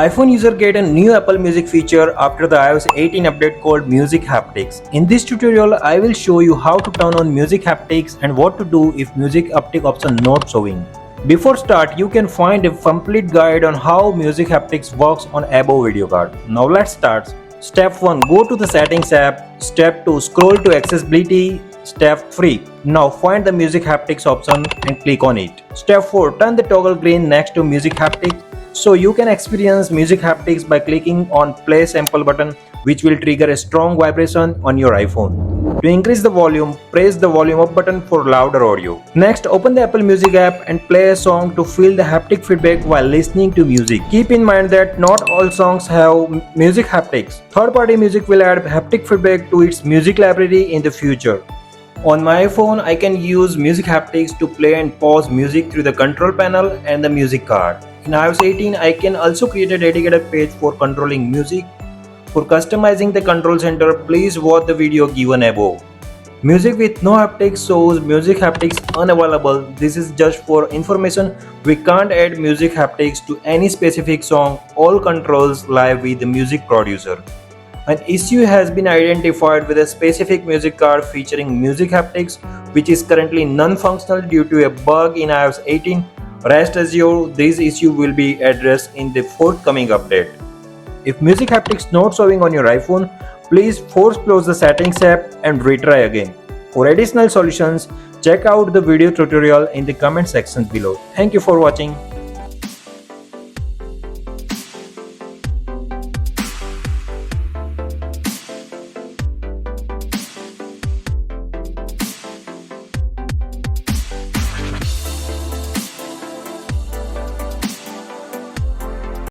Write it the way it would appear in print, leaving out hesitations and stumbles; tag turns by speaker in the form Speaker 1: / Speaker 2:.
Speaker 1: iPhone user get a new Apple Music feature after the iOS 18 update called Music Haptics. In this tutorial, I will show you how to turn on Music Haptics and what to do if Music Haptic option not showing. Before start, you can find a complete guide on how Music Haptics works on above video card. Now let's start. Step 1. Go to the settings app. Step 2. Scroll to accessibility. Step 3. Now find the Music Haptics option and click on it. Step 4. Turn the toggle green next to Music Haptics so you can experience Music Haptics by clicking on play sample button, which will trigger a strong vibration on your iPhone. To increase the volume, press the volume up button for louder audio. Next, open the Apple Music app and play a song to feel the haptic feedback while listening to music. Keep in mind that not all songs have Music Haptics. Third-party music will add haptic feedback to its music library in the future. On my iPhone, I can use Music Haptics to play and pause music through the control panel and the music card. In iOS 18, I can also create a dedicated page for controlling music. For customizing the control center, please watch the video given above. Music with no haptics shows Music Haptics unavailable. This is just for information. We can't add Music Haptics to any specific song. All controls live with the music producer. An issue has been identified with a specific music card featuring Music Haptics, which is currently non-functional due to a bug in iOS 18. Rest assured, this issue will be addressed in the forthcoming update. If Music Haptics not showing on your iPhone, please force close the settings app and retry again. For additional solutions, check out the video tutorial in the comment section below. Thank you for watching.